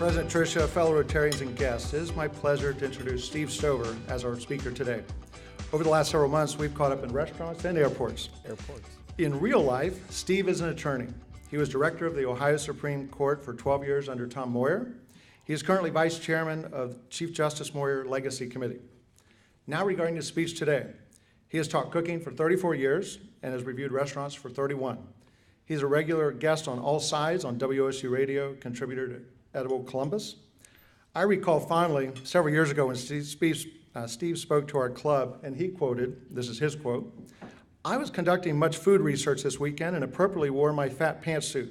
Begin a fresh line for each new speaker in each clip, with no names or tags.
President Tricia, fellow Rotarians and guests, it is my pleasure to introduce Steve Stover as our speaker today. Over the last several months, we've caught up in restaurants and airports. In real life, Steve is an attorney. He was director of the Ohio Supreme Court for 12 years under Tom Moyer. He is currently vice chairman of Chief Justice Moyer Legacy Committee. Now regarding his speech today, he has taught cooking for 34 years and has reviewed restaurants for 31. He's a regular guest on All Sides on WOSU Radio, contributor to Edible Columbus. I recall fondly several years ago when Steve spoke to our club, and he quoted, this is his quote, "I was conducting much food research this weekend and appropriately wore my fat pantsuit."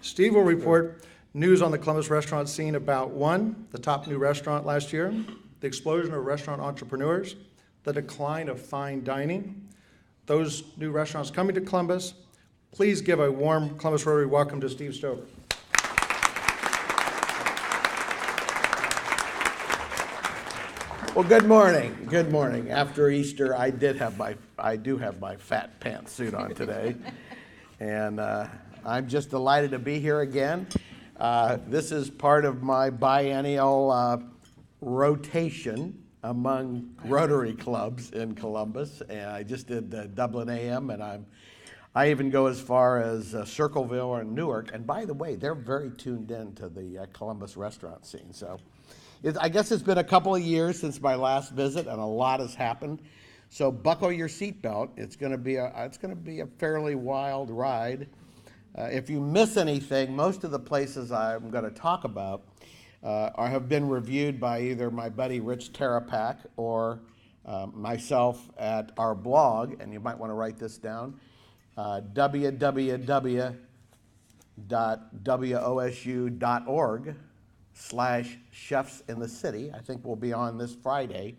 Steve will report news on the Columbus restaurant scene about one, the top new restaurant last year, the explosion of restaurant entrepreneurs, the decline of fine dining, those new restaurants coming to Columbus. Please give a warm Columbus Rotary welcome to Steve Stover.
Well, good morning. Good morning. After Easter, I do have my fat pantsuit on today, and I'm just delighted to be here again. This is part of my biennial rotation among Rotary clubs in Columbus, and I just did Dublin AM, and I even go as far as Circleville or Newark. And by the way, they're very tuned in to the Columbus restaurant scene. So I guess it's been a couple of years since my last visit, and a lot has happened. So buckle your seatbelt. It's going to be a fairly wild ride. If you miss anything, most of the places I'm going to talk about have been reviewed by either my buddy Rich Terapak or myself at our blog, and you might want to write this down, www.wosu.org/chefs in the city. I think we'll be on this Friday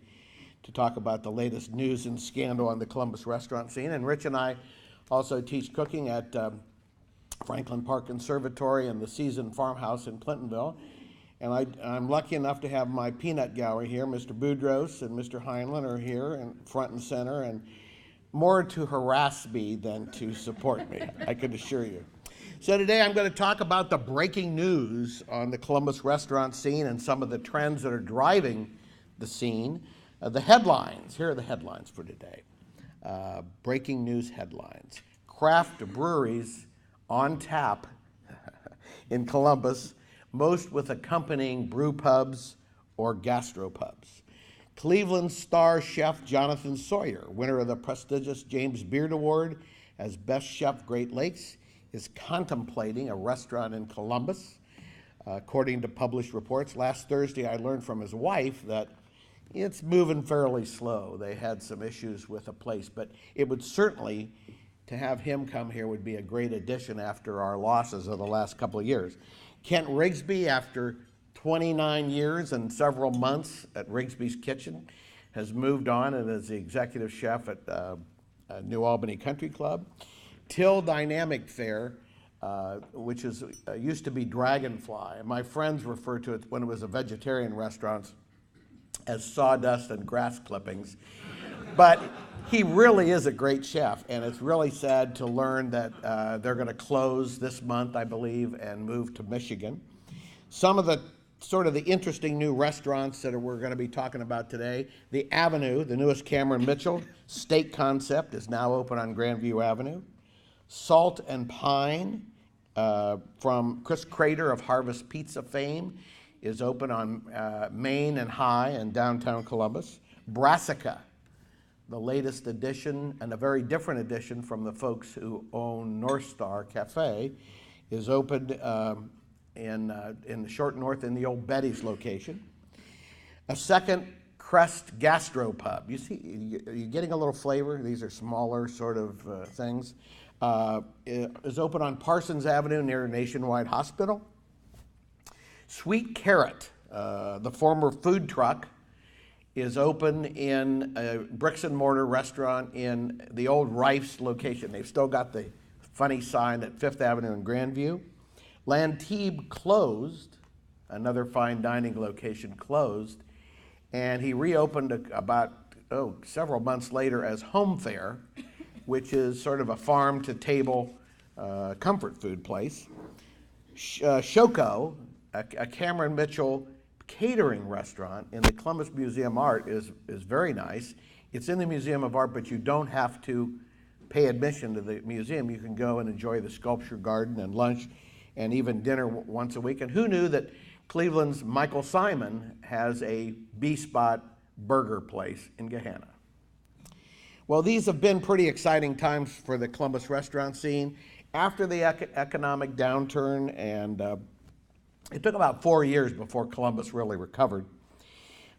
to talk about the latest news and scandal on the Columbus restaurant scene. And Rich and I also teach cooking at Franklin Park Conservatory and the Season Farmhouse in Clintonville. And I'm lucky enough to have my peanut gallery here. Mr. Boudros and Mr. Heinlein are here and front and center, and more to harass me than to support me, I can assure you. So today I'm going to talk about the breaking news on the Columbus restaurant scene and some of the trends that are driving the scene. The headlines, here are the headlines for today. Breaking news headlines. Craft breweries on tap in Columbus, most with accompanying brew pubs or gastropubs. Cleveland star chef Jonathan Sawyer, winner of the prestigious James Beard Award as Best Chef Great Lakes, is contemplating a restaurant in Columbus. According to published reports, last Thursday I learned from his wife that it's moving fairly slow. They had some issues with a place, but it would certainly, to have him come here would be a great addition after our losses of the last couple of years. Kent Rigsby, after 29 years and several months at Rigsby's Kitchen, has moved on and is the executive chef at New Albany Country Club. Till Dynamic Fare, which used to be Dragonfly. And my friends refer to it when it was a vegetarian restaurant as sawdust and grass clippings. But he really is a great chef, and it's really sad to learn that they're going to close this month, I believe, and move to Michigan. Some of the interesting new restaurants that we're going to be talking about today. The Avenue, the newest Cameron Mitchell steak concept, is now open on Grandview Avenue. Salt and Pine from Chris Crater of Harvest Pizza fame is open on Main and High in downtown Columbus. Brassica, the latest edition and a very different edition from the folks who own North Star Cafe, is opened in the short north in the old Betty's location. A second Crest Gastropub. You see, you're getting a little flavor. These are smaller sort of things. Is open on Parsons Avenue near Nationwide Hospital. Sweet Carrot, the former food truck, is open in a bricks and mortar restaurant in the old Rife's location. They've still got the funny sign at Fifth Avenue in Grandview. Lantibes closed, another fine dining location closed, and he reopened about several months later as Home Fare, which is sort of a farm-to-table comfort food place. Shoko, a Cameron Mitchell catering restaurant in the Columbus Museum of Art is very nice. It's in the Museum of Art, but you don't have to pay admission to the museum. You can go and enjoy the sculpture garden and lunch and even dinner once a week. And who knew that Cleveland's Michael Simon has a B-spot burger place in Gahanna? Well, these have been pretty exciting times for the Columbus restaurant scene. After the economic downturn, and it took about 4 years before Columbus really recovered,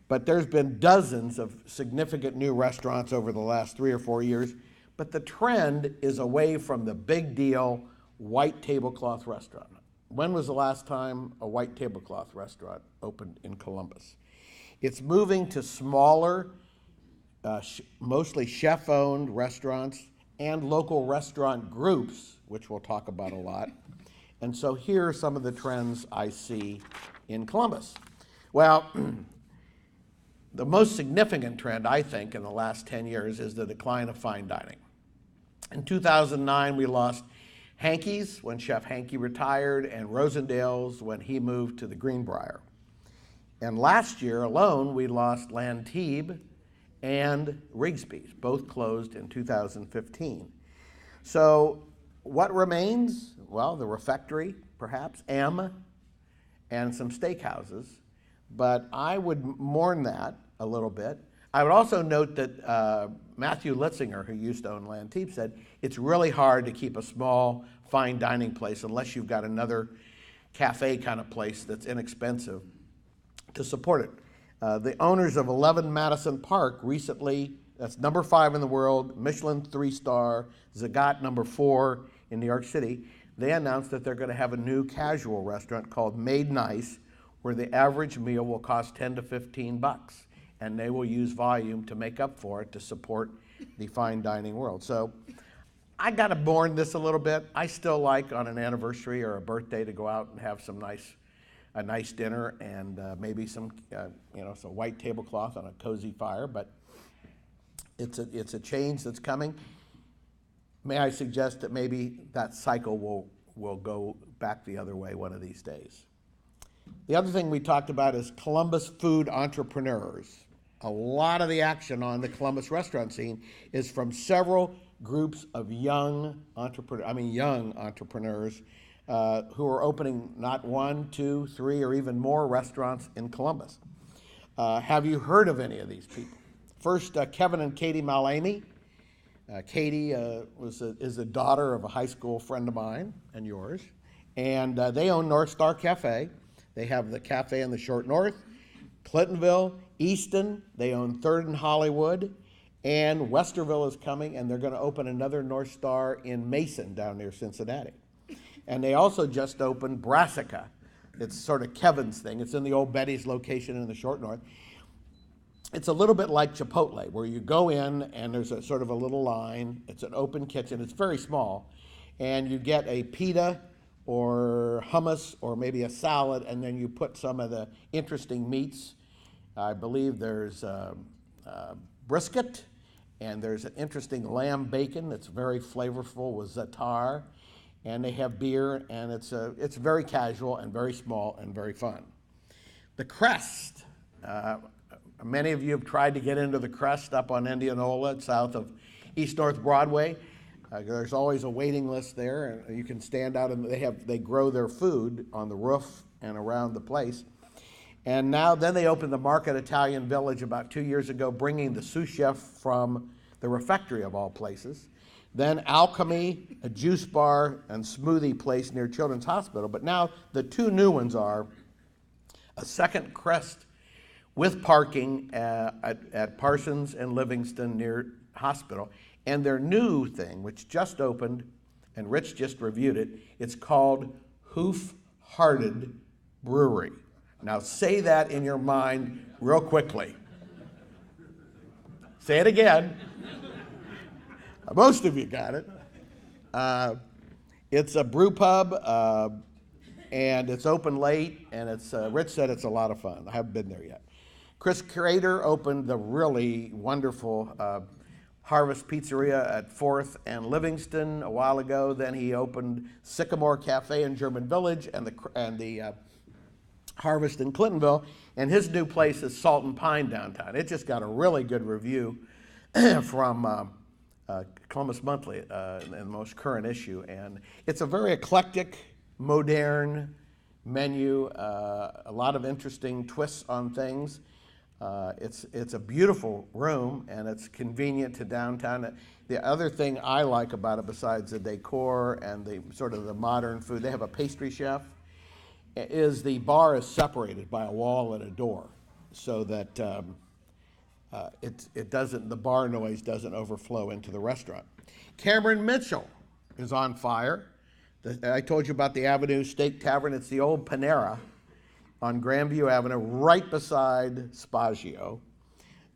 but there's been dozens of significant new restaurants over the last 3 or 4 years, but the trend is away from the big deal white tablecloth restaurant. When was the last time a white tablecloth restaurant opened in Columbus? It's moving to smaller, mostly chef-owned restaurants and local restaurant groups, which we'll talk about a lot. And so here are some of the trends I see in Columbus. Well, the most significant trend, I think, in the last 10 years is the decline of fine dining. In 2009, we lost Hankey's when Chef Hankey retired, and Rosendale's when he moved to the Greenbrier. And last year alone, we lost Lantibes and Rigsby's, both closed in 2015. So what remains? Well, the refectory, perhaps, and some steakhouses. But I would mourn that a little bit. I would also note that Matthew Litzinger, who used to own Lantibes, said it's really hard to keep a small, fine dining place unless you've got another cafe kind of place that's inexpensive to support it. The owners of 11 Madison Park recently, that's number 5 in the world, Michelin 3-star, Zagat number 4 in New York City, they announced that they're going to have a new casual restaurant called Made Nice, where the average meal will cost $10 to $15, and they will use volume to make up for it to support the fine dining world. So I got to mourn this a little bit. I still like on an anniversary or a birthday to go out and have a nice dinner and maybe some white tablecloth on a cozy fire, but it's a change that's coming. May I suggest that maybe that cycle will go back the other way one of these days. The other thing we talked about is Columbus food entrepreneurs. A lot of the action on the Columbus restaurant scene is from several groups of young entrepreneurs who are opening not 1, 2, 3, or even more restaurants in Columbus. Have you heard of any of these people? First, Kevin and Katie Malamy. Katie is the daughter of a high school friend of mine and yours, and they own North Star Cafe. They have the cafe in the Short North, Clintonville, Easton. They own 3rd and Hollywood, and Westerville is coming, and they're going to open another North Star in Mason down near Cincinnati. And they also just opened Brassica. It's sort of Kevin's thing. It's in the old Betty's location in the Short North. It's a little bit like Chipotle, where you go in and there's a sort of a little line. It's an open kitchen. It's very small. And you get a pita or hummus or maybe a salad, and then you put some of the interesting meats. I believe there's brisket, and there's an interesting lamb bacon that's very flavorful with za'atar, and they have beer, and it's very casual and very small and very fun. The Crest. Many of you have tried to get into the Crest up on Indianola, south of East North Broadway. There's always a waiting list there, and you can stand out, and they grow their food on the roof and around the place. And then they opened the Market Italian Village about 2 years ago, bringing the sous chef from the refectory of all places. Then Alchemy, a juice bar and smoothie place near Children's Hospital. But now the 2 new ones are a second Crest with parking at Parsons and Livingston near Hospital. And their new thing, which just opened, and Rich just reviewed it, it's called Hoof Hearted Brewery. Now say that in your mind real quickly. Say it again. Most of you got it. It's a brew pub, and it's open late, and Rich said it's a lot of fun. I haven't been there yet. Chris Crater opened the really wonderful Harvest Pizzeria at 4th and Livingston a while ago. Then he opened Sycamore Cafe in German Village and the Harvest in Clintonville. And his new place is Salt and Pine downtown. It just got a really good review from Columbus Monthly in the most current issue. And it's a very eclectic, modern menu, a lot of interesting twists on things. It's a beautiful room, and it's convenient to downtown. The other thing I like about it, besides the decor and the sort of the modern food, they have a pastry chef, is the bar is separated by a wall and a door, so that the bar noise doesn't overflow into the restaurant. Cameron Mitchell is on fire. I told you about the Avenue Steak Tavern. It's the old Panera on Grandview Avenue, right beside Spagio.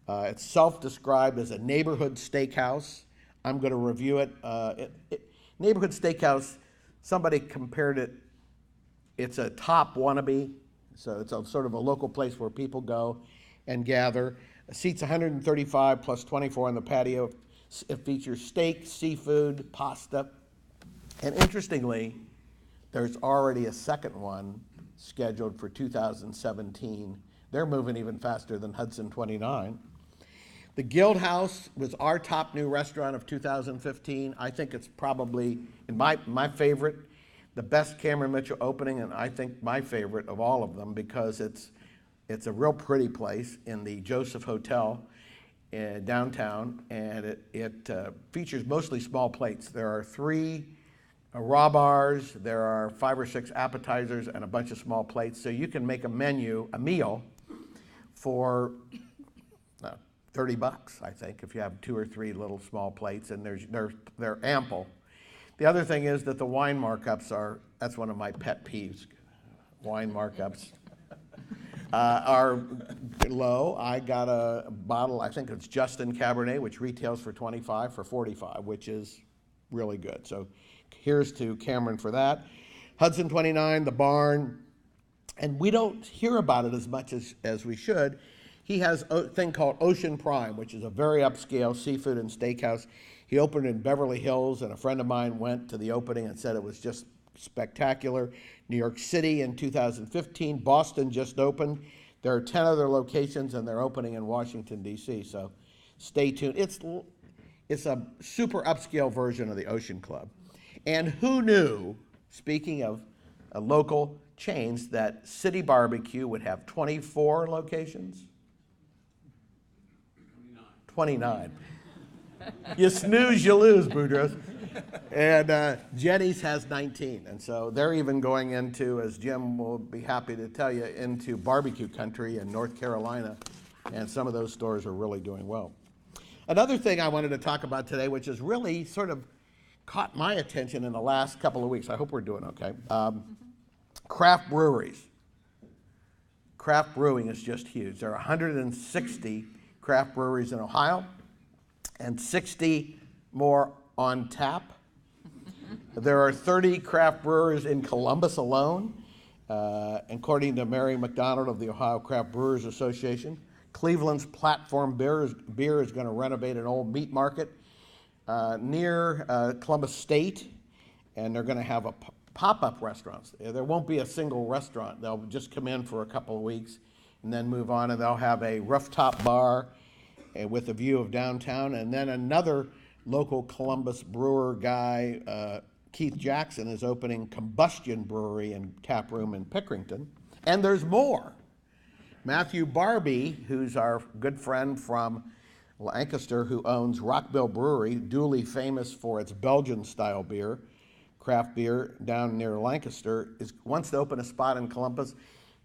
It's self-described as a neighborhood steakhouse. I'm going to review it. Neighborhood steakhouse, somebody compared it, it's a top wannabe, so it's a sort of a local place where people go and gather. It seats 135 plus 24 on the patio. It features steak, seafood, pasta, and interestingly, there's already a second one scheduled for 2017. They're moving even faster than Hudson 29. The Guild House was our top new restaurant of 2015. I think it's probably, in my favorite, the best Cameron Mitchell opening, and I think my favorite of all of them, because it's a real pretty place in the Joseph Hotel downtown, and it features mostly small plates. There are 3 raw bars, there are 5 or 6 appetizers, and a bunch of small plates. So you can make a meal, for $30, I think, if you have 2 or 3 little small plates, and they're ample. The other thing is that the wine markups that's one of my pet peeves. Wine markups are low. I got a bottle, I think it's Justin Cabernet, which retails for $25 for $45, which is really good. So here's to Cameron for that. Hudson 29, The Barn, and we don't hear about it as much as we should. He has a thing called Ocean Prime, which is a very upscale seafood and steakhouse. He opened in Beverly Hills, and a friend of mine went to the opening and said it was just spectacular. New York City in 2015. Boston just opened. There are 10 other locations, and they're opening in Washington, D.C., so stay tuned. It's a super upscale version of the Ocean Club. And who knew, speaking of local chains, that City Barbecue would have 24 locations? 29. You snooze, you lose, Boudreaux. And Jenny's has 19. And so they're even going into, as Jim will be happy to tell you, into barbecue country in North Carolina. And some of those stores are really doing well. Another thing I wanted to talk about today, which has really sort of caught my attention in the last couple of weeks. I hope we're doing okay. Craft breweries. Craft brewing is just huge. There are 160 craft breweries in Ohio and 60 more on tap. There are 30 craft brewers in Columbus alone, according to Mary McDonald of the Ohio Craft Brewers Association. Cleveland's Platform Beer is going to renovate an old meat market near Columbus State, and they're going to have pop-up restaurants. There won't be a single restaurant. They'll just come in for a couple of weeks and then move on, and they'll have a rooftop bar with a view of downtown, and then another local Columbus brewer guy, Keith Jackson, is opening Combustion Brewery and Tap Room in Pickerington. And there's more. Matthew Barbie, who's our good friend from Lancaster, who owns Rockville Brewery, duly famous for its Belgian-style beer, craft beer down near Lancaster, wants to open a spot in Columbus.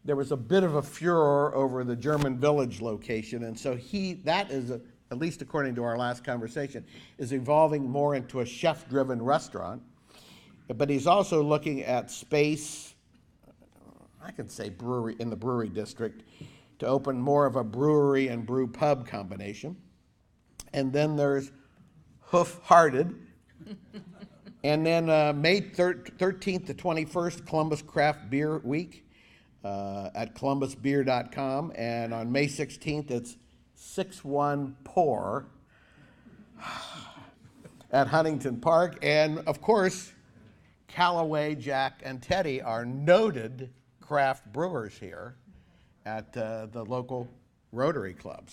There was a bit of a furor over the German Village location, and so that is, at least according to our last conversation, is evolving more into a chef-driven restaurant. But he's also looking at space, I can say brewery, in the brewery district, to open more of a brewery and brew pub combination. And then there's Hoof Hearted. And then May 13th to 21st, Columbus Craft Beer Week at columbusbeer.com. And on May 16th, it's 6-1 Pour. at Huntington Park. And of course, Callaway, Jack, and Teddy are noted craft brewers here at the local Rotary Club.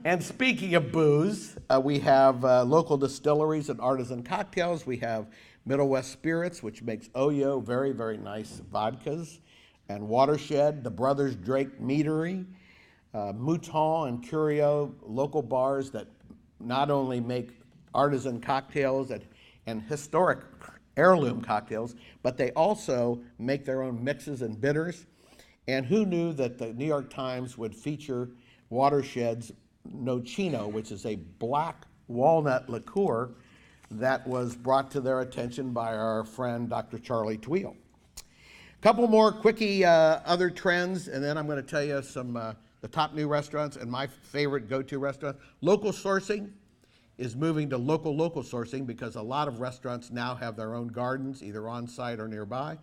And speaking of booze, we have local distilleries and artisan cocktails. We have Middle West Spirits, which makes Oyo very, very nice vodkas, and Watershed, the Brothers Drake Meadery, Mouton and Curio, local bars that not only make artisan cocktails and historic heirloom cocktails, but they also make their own mixes and bitters. And who knew that the New York Times would feature Watershed's Nocino, which is a black walnut liqueur that was brought to their attention by our friend Dr. Charlie Tweel. A couple more quickie other trends, and then I'm going to tell you some the top new restaurants and my favorite go-to restaurants. Local sourcing is moving to local sourcing because a lot of restaurants now have their own gardens, either on site or nearby.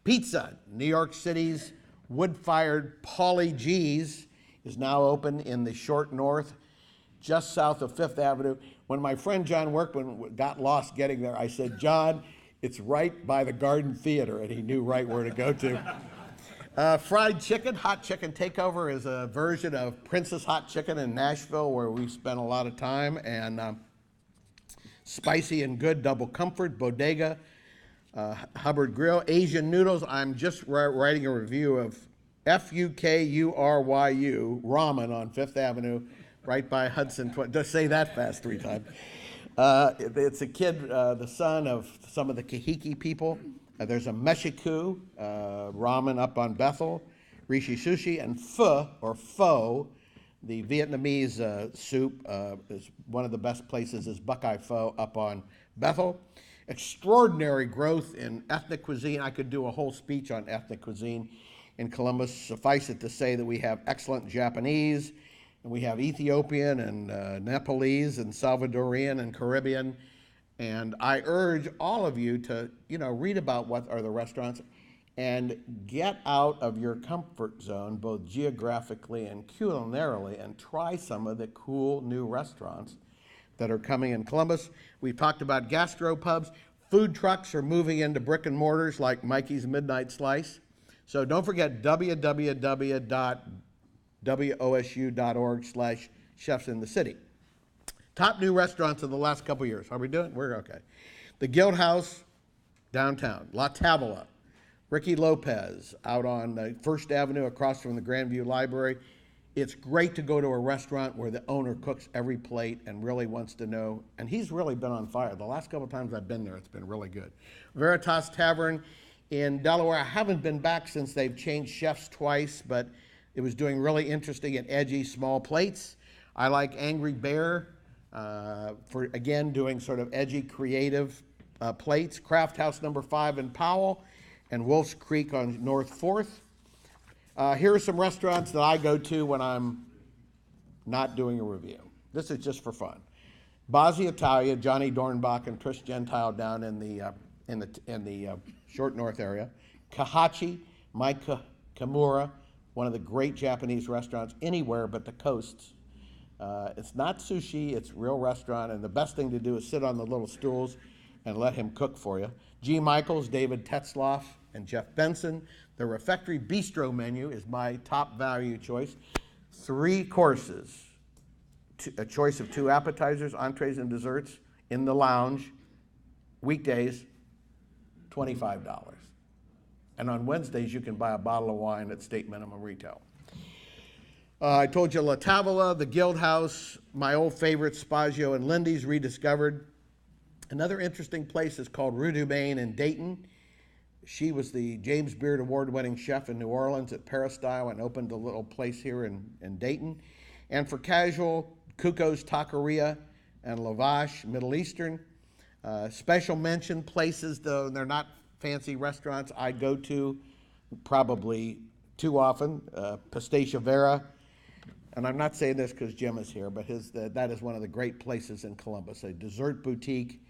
Pizza, New York City's wood-fired Paulie G's is now open in the short north, just south of Fifth Avenue. When my friend John Workman got lost getting there, I said, John, it's right by the Garden Theater, and he knew right where to go to. Fried chicken, hot chicken takeover is a version of Princess Hot Chicken in Nashville, where we spent a lot of time, and spicy and good double comfort, bodega, Hubbard Grill, Asian noodles. I'm just writing a review of Fukuryu ramen on Fifth Avenue, right by Hudson. Just say that fast 3 times. It's a kid, the son of some of the Kahiki people. There's a Meshiku ramen up on Bethel, Rishi Sushi, and Pho, the Vietnamese soup, is one of the best places is Buckeye Pho up on Bethel. Extraordinary growth in ethnic cuisine. I could do a whole speech on ethnic cuisine in Columbus. Suffice it to say that we have excellent Japanese, and we have Ethiopian and Nepalese and Salvadorian and Caribbean. And I urge all of you to, read about what are the restaurants and get out of your comfort zone, both geographically and culinarily, and try some of the cool new restaurants that are coming in Columbus. We've talked about gastropubs. Food trucks are moving into brick and mortars like Mikey's Midnight Slice. So don't forget www.wosu.org/chefsinthecity. Top new restaurants in the last couple years. How are we doing? We're okay. The Guild House, downtown. La Tavola. Ricky Lopez, out on First Avenue across from the Grandview Library. It's great to go to a restaurant where the owner cooks every plate and really wants to know. And he's really been on fire. The last couple times I've been there, it's been really good. Veritas Tavern in Delaware. I haven't been back since they've changed chefs twice, but it was doing really interesting and edgy small plates. I like Angry Bear. For, again, doing sort of edgy, creative plates. Craft House number 5 in Powell and Wolf's Creek on North 4th. Here are some restaurants that I go to when I'm not doing a review. This is just for fun. Bazzi Italia, Johnny Dornbach and Trish Gentile down in the short north area. Kahachi, Mike Kimura, one of the great Japanese restaurants anywhere but the coasts. It's not sushi, it's real restaurant, and the best thing to do is sit on the little stools and let him cook for you. G. Michaels, David Tetzloff, and Jeff Benson. The Refectory Bistro menu is my top value choice. 3 courses, a choice of 2 appetizers, entrees, and desserts in the lounge, weekdays, $25. And on Wednesdays, you can buy a bottle of wine at state minimum retail. I told you La Tavola, the Guild House, my old favorite Spazio and Lindy's rediscovered. Another interesting place is called Rue du Maine in Dayton. She was the James Beard Award-winning chef in New Orleans at Peristyle and opened a little place here in Dayton. And for casual, Kuko's Taqueria and Lavash, Middle Eastern. Special mention places, though they're not fancy restaurants, I go to probably too often. Pistacia Vera. And I'm not saying this because Jim is here, but that is one of the great places in Columbus, a dessert boutique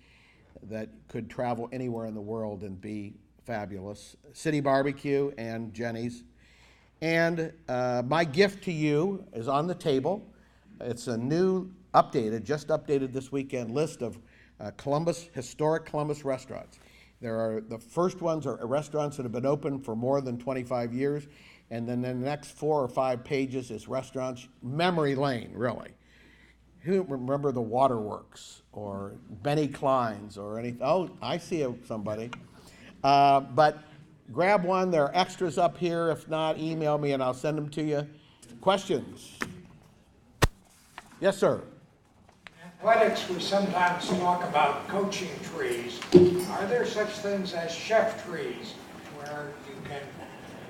that could travel anywhere in the world and be fabulous. City Barbecue and Jenny's. And my gift to you is on the table. It's a new just updated this weekend, list of historic Columbus restaurants. The first ones are restaurants that have been open for more than 25 years, and then the next 4 or 5 pages is restaurants, memory lane, really. Who remember the Waterworks or Benny Klein's or anything? Oh, I see somebody. But grab one. There are extras up here. If not, email me and I'll send them to you. Questions? Yes, sir.
Athletics, we sometimes talk about coaching trees. Are there such things as chef trees where you can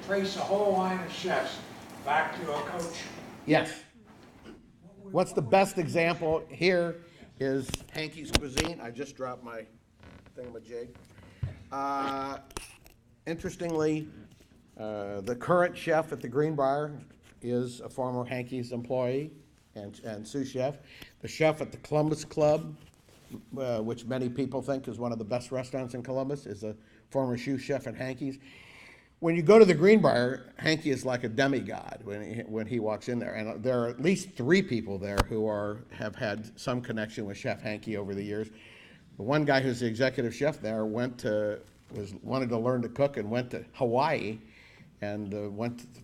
trace a whole line of chefs back to a coach?
Yes. What's the best example here is Hankey's Cuisine. I just dropped my thingamajig. Interestingly, the current chef at the Greenbrier is a former Hankey's employee and sous chef. The chef at the Columbus Club, which many people think is one of the best restaurants in Columbus, is a former sous chef at Hankey's. When you go to the Greenbrier, Hankey is like a demigod when he walks in there. And there are at least 3 people there who have had some connection with Chef Hankey over the years. The one guy who's the executive chef there wanted to learn to cook and went to Hawaii and went to the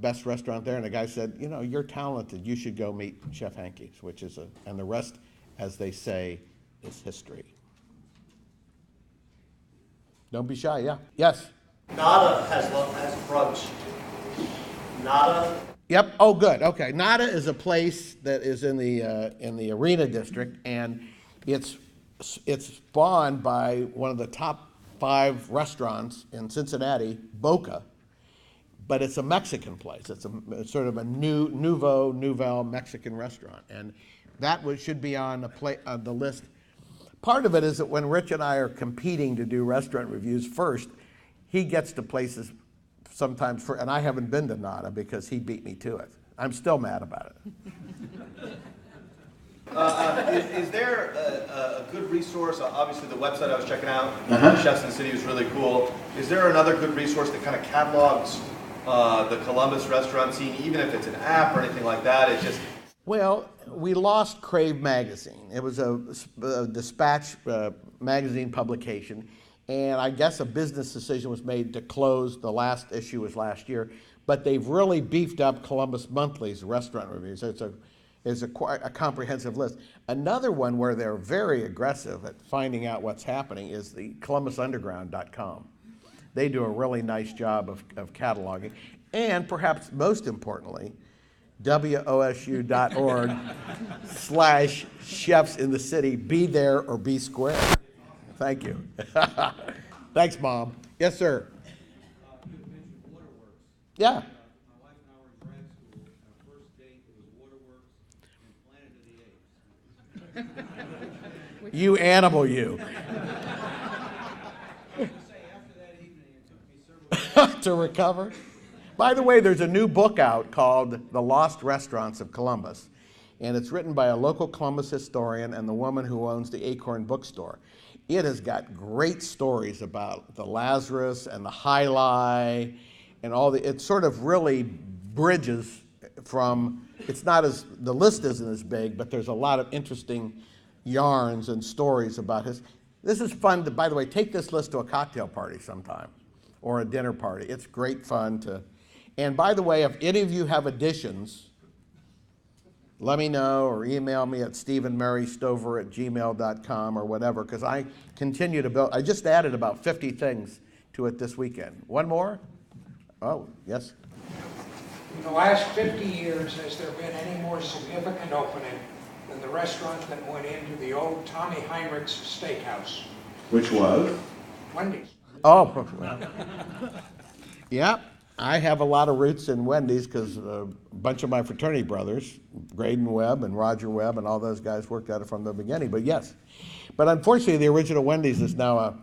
best restaurant there. And the guy said, you know, you're talented. You should go meet Chef Hankey's, and the rest, as they say, is history. Don't be shy, yeah. Yes?
Nada has brunch. Nada.
Yep. Oh, good. Okay. Nada is a place that is in the Arena District, and it's spawned by one of the top 5 restaurants in Cincinnati, Boca. But it's a Mexican place. It's sort of a nouvelle Mexican restaurant, and that should be on the list. Part of it is that when Rich and I are competing to do restaurant reviews first, he gets to places sometimes, and I haven't been to Nada because he beat me to it. I'm still mad about
it. Is there a good resource? Obviously, the website I was checking out, Chefs in the City, was really cool. Is there another good resource that kind of catalogs the Columbus restaurant scene, even if it's an app or anything like that? It's just...
Well, we lost Crave Magazine. It was a Dispatch magazine publication. And I guess a business decision was made to close. The last issue was last year, but they've really beefed up Columbus Monthly's restaurant reviews. It's quite a comprehensive list. Another one where they're very aggressive at finding out what's happening is the ColumbusUnderground.com. They do a really nice job of cataloging, and perhaps most importantly, WOSU.org/chefs in the city. Be there or be square. Thank you. Thanks, Mom. Yes, sir.
You mentioned Waterworks.
Yeah.
My wife and I were in grad school, and our first date was Waterworks and Planet of the Apes.
You animal, you.
I have to say, after that evening, it took me several years
To recover. By the way, there's a new book out called The Lost Restaurants of Columbus, and it's written by a local Columbus historian and the woman who owns the Acorn Bookstore. It has got great stories about the Lazarus and the High Lie and it sort of really bridges from, the list isn't as big, but there's a lot of interesting yarns and stories about this is fun by the way, take this list to a cocktail party sometime or a dinner party. It's great fun and by the way, if any of you have additions, let me know or email me at stephenmarystover@gmail.com or whatever, because I continue to build. I just added about 50 things to it this weekend. One more? Oh, yes.
In the last 50 years, has there been any more significant opening than the restaurant that went into the old Tommy Heinrich's Steakhouse?
Which was?
Wendy's.
Oh, yeah. I have a lot of roots in Wendy's because a bunch of my fraternity brothers, Graydon Webb and Roger Webb and all those guys worked at it from the beginning, but yes. But unfortunately, the original Wendy's is now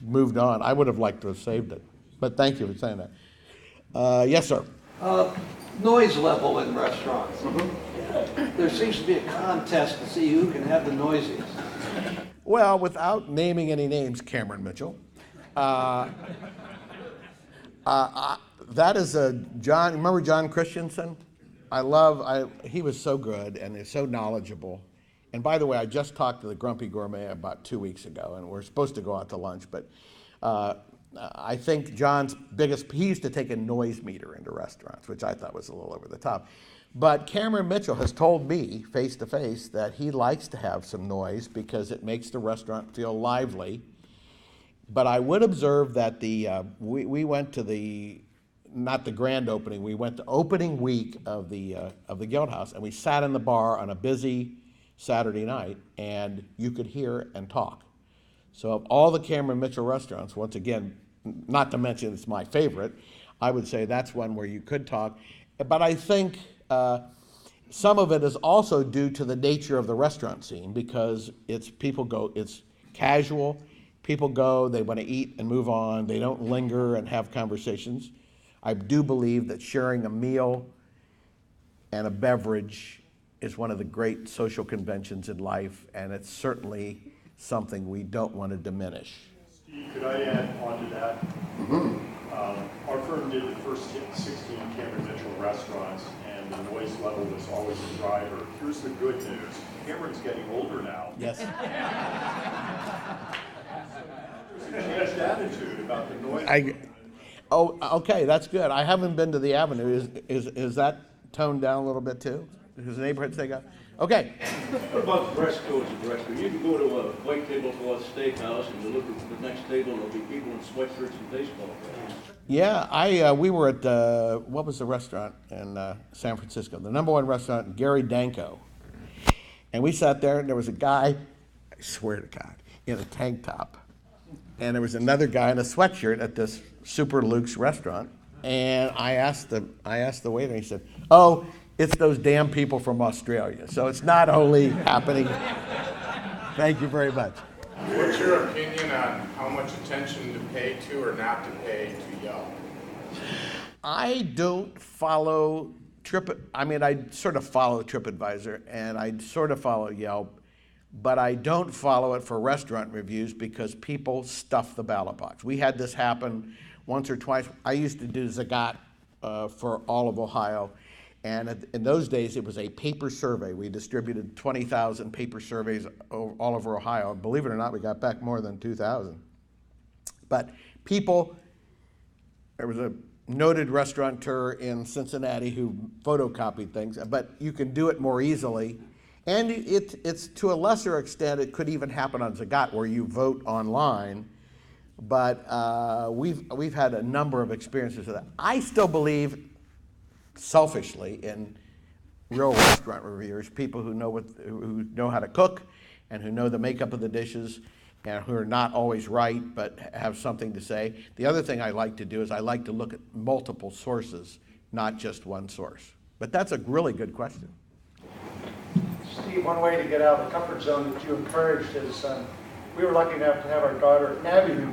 moved on. I would have liked to have saved it, but thank you for saying that. Yes, sir.
Noise level in restaurants. There seems to be a contest to see who can have the noisiest.
Well, without naming any names, Cameron Mitchell, that is a John. Remember John Christensen? he was so good and is so knowledgeable. And by the way, I just talked to the Grumpy Gourmet about 2 weeks ago, and we're supposed to go out to lunch, but I think John's he used to take a noise meter into restaurants, which I thought was a little over the top. But Cameron Mitchell has told me face to face that he likes to have some noise because it makes the restaurant feel lively. But I would observe that we went to not the grand opening, we went to opening week of the Guild House, and we sat in the bar on a busy Saturday night, and you could hear and talk. So of all the Cameron Mitchell restaurants, once again, not to mention it's my favorite, I would say that's one where you could talk. But I think some of it is also due to the nature of the restaurant scene, because it's casual, people go, they want to eat and move on, they don't linger and have conversations. I do believe that sharing a meal and a beverage is one of the great social conventions in life, and it's certainly something we don't want to diminish.
Steve, could I add on to that? Our firm did the first 16 Cameron Mitchell restaurants, and the noise level was always a driver. Here's the good news. Cameron's getting older now.
Yes.
There's a changed attitude about the noise.
Okay, that's good. I haven't been to the Avenue. Is that toned down a little bit too? Is the neighborhood take up? Okay.
What about the dress codes and dress codes? You can go to a white tablecloth steakhouse and you look at the next table and there'll be people in sweatshirts and baseball caps.
Yeah, we were at what was the restaurant in San Francisco? The #1 restaurant, Gary Danko. And we sat there, and there was a guy, I swear to God, in a tank top. And there was another guy in a sweatshirt at this Super Luke's restaurant. And I asked the waiter, and he said, "Oh, it's those damn people from Australia. So it's not only happening." Thank you very much.
What's your opinion on how much attention to pay to or not to pay to Yelp?
I don't follow I sort of follow TripAdvisor, and I sort of follow Yelp, but I don't follow it for restaurant reviews because people stuff the ballot box. We had this happen once or twice. I used to do Zagat for all of Ohio, and in those days it was a paper survey. We distributed 20,000 paper surveys all over Ohio. Believe it or not, we got back more than 2,000. But there was a noted restaurateur in Cincinnati who photocopied things, but you can do it more easily. And it's to a lesser extent, it could even happen on Zagat where you vote online. But we've had a number of experiences with that. I still believe, selfishly, in real restaurant reviewers, people who know how to cook and who know the makeup of the dishes and who are not always right but have something to say. The other thing I like to do is I like to look at multiple sources, not just one source. But that's a really good question.
Steve, one way to get out of the comfort zone that you encouraged is, we were lucky enough to have our daughter, Abby, who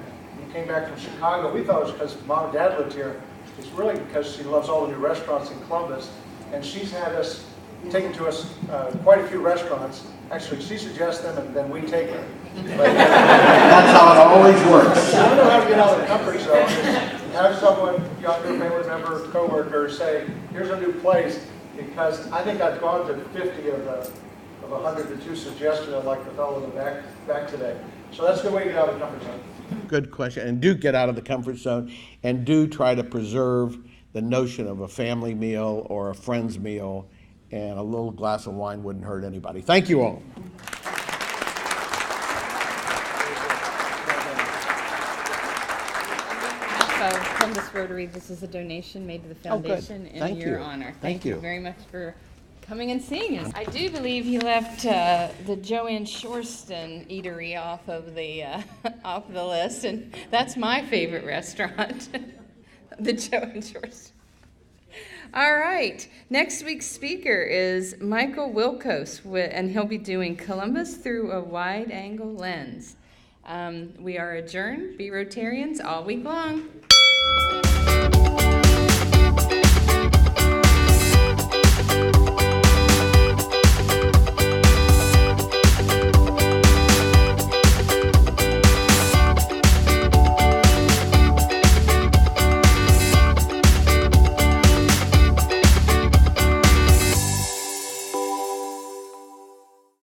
came back from Chicago. We thought it was because Mom and Dad lived here. It's really because she loves all the new restaurants in Columbus, and she's had us, taken to us quite a few restaurants. Actually, she suggests them, and then we take her.
That's how it always works.
I don't know how to get out of the comfort zone. Is have someone, younger family member, coworker, say, "Here's a new place," because I think I've gone to 50 of 100 that you suggested, like the fellow in the back today. So that's the way to get out of the comfort zone.
Good question. And do get out of the comfort zone, and do try to preserve the notion of a family meal or a friend's meal, and a little glass of wine wouldn't hurt anybody. Thank you all.
So, Columbus Rotary, this is a donation made to the foundation in
Thank
your
you.
honor.
Thank you.
Very much for coming and seeing us. I do believe he left the Joanne Shorston eatery off of the list, and that's my favorite restaurant, the Joanne Shorston. All right, next week's speaker is Michael Wilkos, and he'll be doing Columbus Through a Wide-Angle Lens. We are adjourned. Be Rotarians all week long.